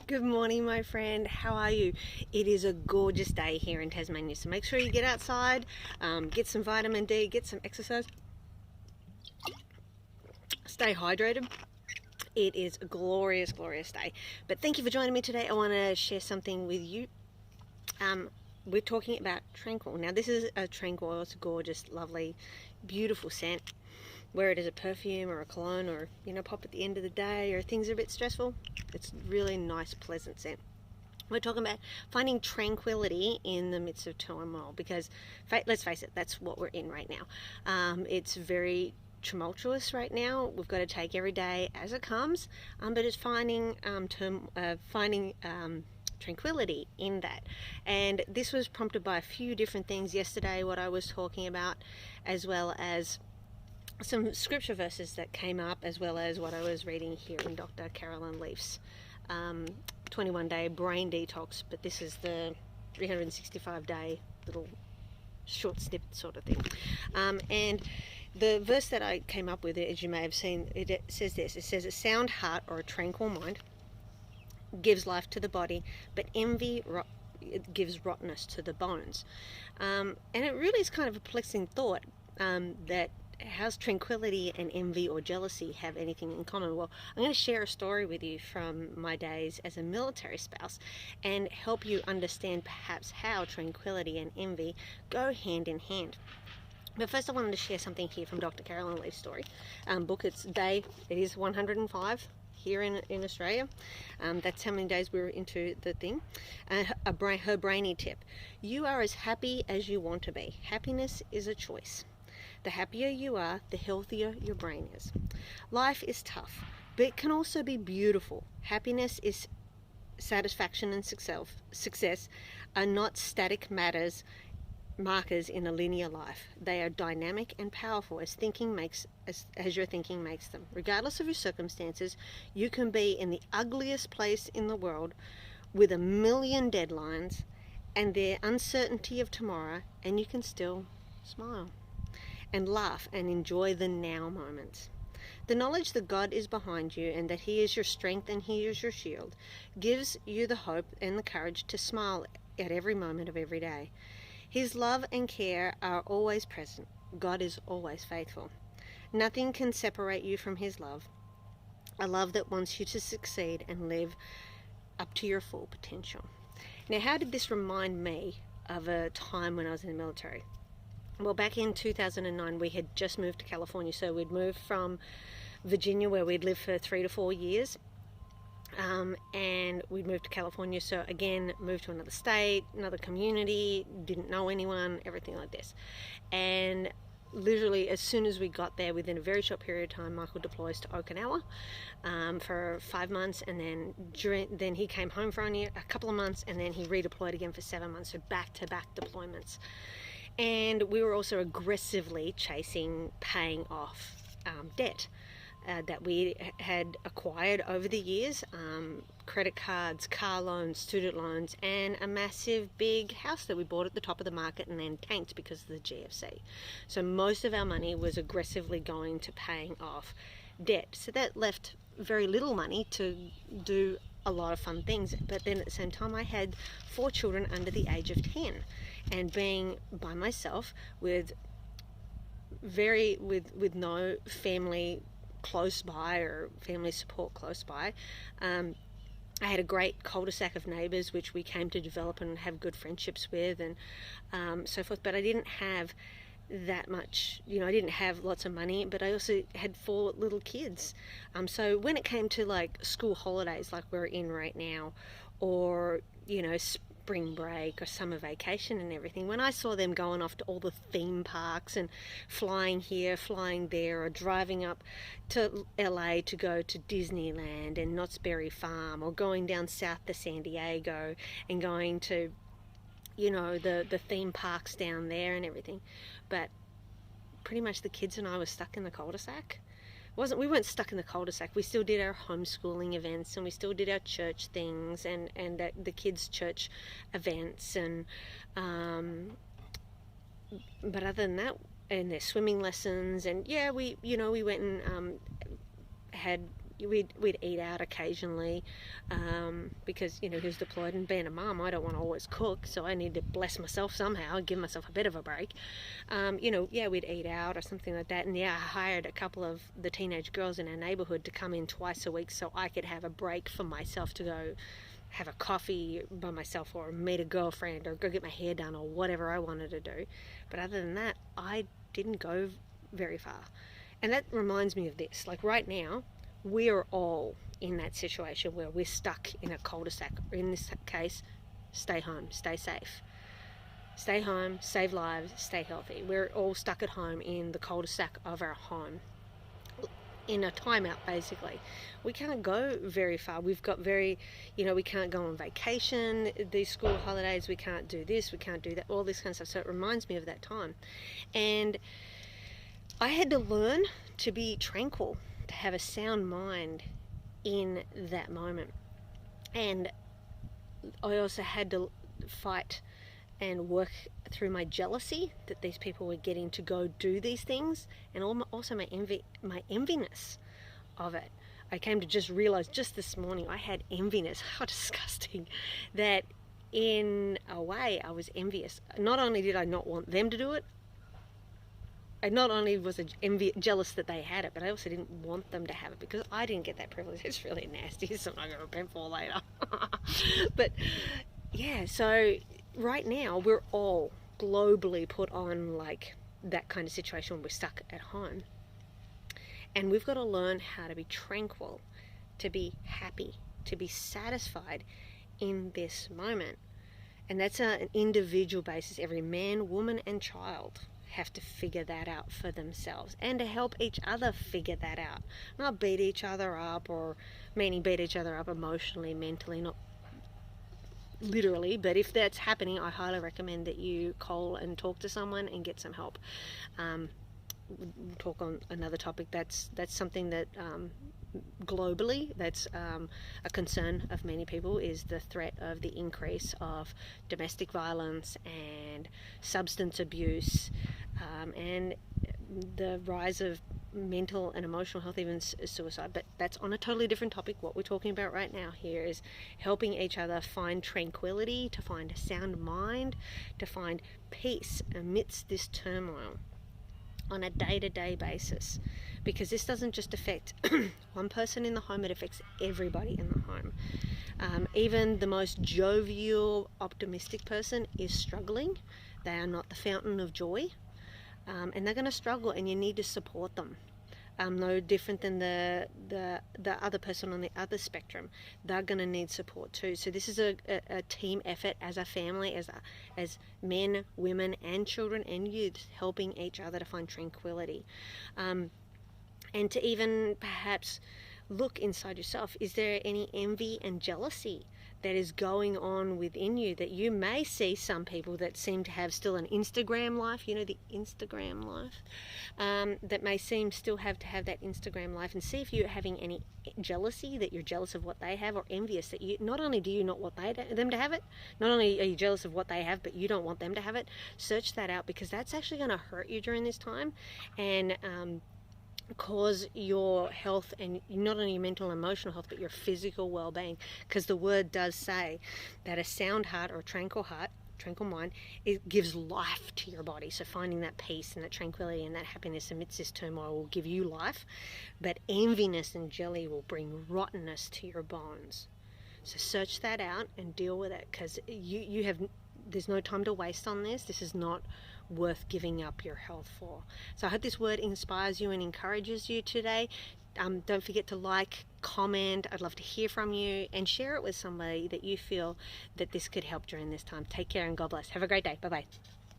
Good morning, my friend. How are you? It is a gorgeous day here in Tasmania, so make sure you get outside, get some vitamin D, get some exercise, stay hydrated. It is a glorious, glorious day. But thank you for joining me today. I want to share something with you. We're talking about Tranquil. Now, this is a Tranquil. It's a gorgeous, lovely, beautiful scent. Where it is a perfume or a cologne or, pop at the end of the day or things are a bit stressful, it's really nice, pleasant scent. We're talking about finding tranquility in the midst of turmoil because, let's face it, that's what we're in right now. It's very tumultuous right now. We've got to take every day as it comes, but it's finding tranquility in that. And this was prompted by a few different things yesterday, what I was talking about, as well as some scripture verses that came up, as well as what I was reading here in Dr. Carolyn Leaf's 21-day brain detox, but this is the 365-day little short snippet sort of thing. And the verse that I came up with, as you may have seen, it says this. It says, a sound heart or a tranquil mind gives life to the body, but envy it gives rottenness to the bones. And it really is kind of a perplexing thought that how's tranquility and envy or jealousy have anything in common? Well, I'm going to share a story with you from my days as a military spouse and help you understand perhaps how tranquility and envy go hand in hand. But first I wanted to share something here from Dr. Carolyn Leaf's story book. It is 105 here in Australia. That's how many days we were into the thing. Her brainy tip: you are as happy as you want to be. Happiness is a choice. The happier you are, the healthier your brain is. Life is tough, but it can also be beautiful. Happiness is satisfaction and success are not static markers in a linear life. They are dynamic and powerful as your thinking makes them. Regardless of your circumstances, you can be in the ugliest place in the world with a million deadlines and the uncertainty of tomorrow, and you can still smile and laugh and enjoy the now moments. The knowledge that God is behind you and that He is your strength and He is your shield gives you the hope and the courage to smile at every moment of every day. His love and care are always present. God is always faithful. Nothing can separate you from His love, a love that wants you to succeed and live up to your full potential. Now, how did this remind me of a time when I was in the military? Well, back in 2009, we had just moved to California. So we'd moved from Virginia, where we'd lived for 3 to 4 years. And we'd moved to California. So again, moved to another state, another community, didn't know anyone, everything like this. And literally, as soon as we got there, within a very short period of time, Michael deploys to Okinawa for 5 months. And then he came home for only a couple of months. And then he redeployed again for 7 months. So back-to-back deployments. And we were also aggressively chasing paying off debt that we had acquired over the years, credit cards, car loans, student loans, and a massive big house that we bought at the top of the market and then tanked because of the GFC. So most of our money was aggressively going to paying off debt. So that left very little money to do a lot of fun things. But then at the same time, I had 4 children under the age of 10. And being by myself with no family close by or family support close by, I had a great cul-de-sac of neighbours which we came to develop and have good friendships with, and so forth. But I didn't have that much, I didn't have lots of money, but I also had 4 little kids. So when it came to like school holidays like we're in right now, or spring break or summer vacation and everything, when I saw them going off to all the theme parks and flying here, flying there, or driving up to LA to go to Disneyland and Knott's Berry Farm, or going down south to San Diego and going to the theme parks down there and everything, but pretty much the kids and I were stuck in the cul-de-sac. We weren't stuck in the cul-de-sac. We still did our homeschooling events, and we still did our church things and the kids' church events, and but other than that, and their swimming lessons, and we went and had we'd eat out occasionally, because he was deployed, and being a mum, I don't want to always cook, so I need to bless myself somehow and give myself a bit of a break. We'd eat out or something like that, and I hired a couple of the teenage girls in our neighborhood to come in twice a week so I could have a break for myself to go have a coffee by myself, or meet a girlfriend, or go get my hair done, or whatever I wanted to do. But other than that, I didn't go very far. And that reminds me of this. Like right now, we're all in that situation where we're stuck in a cul-de-sac. In this case, stay home, stay safe. Stay home, save lives, stay healthy. We're all stuck at home in the cul-de-sac of our home, in a timeout basically. We can't go very far. We've got we can't go on vacation these school holidays, we can't do this, we can't do that, all this kind of stuff. So it reminds me of that time. And I had to learn to be tranquil, to have a sound mind in that moment. And I also had to fight and work through my jealousy that these people were getting to go do these things, and also my enviness of it. I came to just realize just this morning I had enviness. How disgusting. That in a way I was envious. Not only did I not want them to do it, I not only was jealous that they had it, but I also didn't want them to have it because I didn't get that privilege. It's really nasty, so I'm not going to repent for later. But yeah, so right now we're all globally put on like that kind of situation when we're stuck at home. And we've got to learn how to be tranquil, to be happy, to be satisfied in this moment. And that's an individual basis. Every man, woman, and child have to figure that out for themselves, and to help each other figure that out. Not beat each other up, or meaning beat each other up emotionally, mentally, not literally, but if that's happening, I highly recommend that you call and talk to someone and get some help. We'll talk on another topic. That's something that globally, that's a concern of many people, is the threat of the increase of domestic violence and substance abuse, and the rise of mental and emotional health, even suicide. But that's on a totally different topic. What we're talking about right now here is helping each other find tranquility, to find a sound mind, to find peace amidst this turmoil on a day-to-day basis, because this doesn't just affect one person in the home, it affects everybody in the home. Even the most jovial, optimistic person is struggling. They are not the fountain of joy, and they're going to struggle, and you need to support them. No different than the other person on the other spectrum. They're going to need support too. So this is a team effort as a family, as men, women, and children and youth, helping each other to find tranquility, and to even perhaps look inside yourself. Is there any envy and jealousy that is going on within you, that you may see some people that seem to have still an Instagram life, the Instagram life, that may seem still have to have that Instagram life, and see if you're having any jealousy, that you're jealous of what they have, or envious that you not only do you not want them to have it, not only are you jealous of what they have, but you don't want them to have it. Search that out, because that's actually going to hurt you during this time, and cause your health, and not only your mental and emotional health, but your physical well-being, because the word does say that a sound heart, or a tranquil mind, it gives life to your body. So finding that peace and that tranquility and that happiness amidst this turmoil will give you life, but enviness and jelly will bring rottenness to your bones. So search that out and deal with it, because there's no time to waste on this. This is not worth giving up your health for. So I hope this word inspires you and encourages you today. Don't forget to like, comment. I'd love to hear from you, and share it with somebody that you feel that this could help during this time. Take care and God bless. Have a great day. Bye-bye.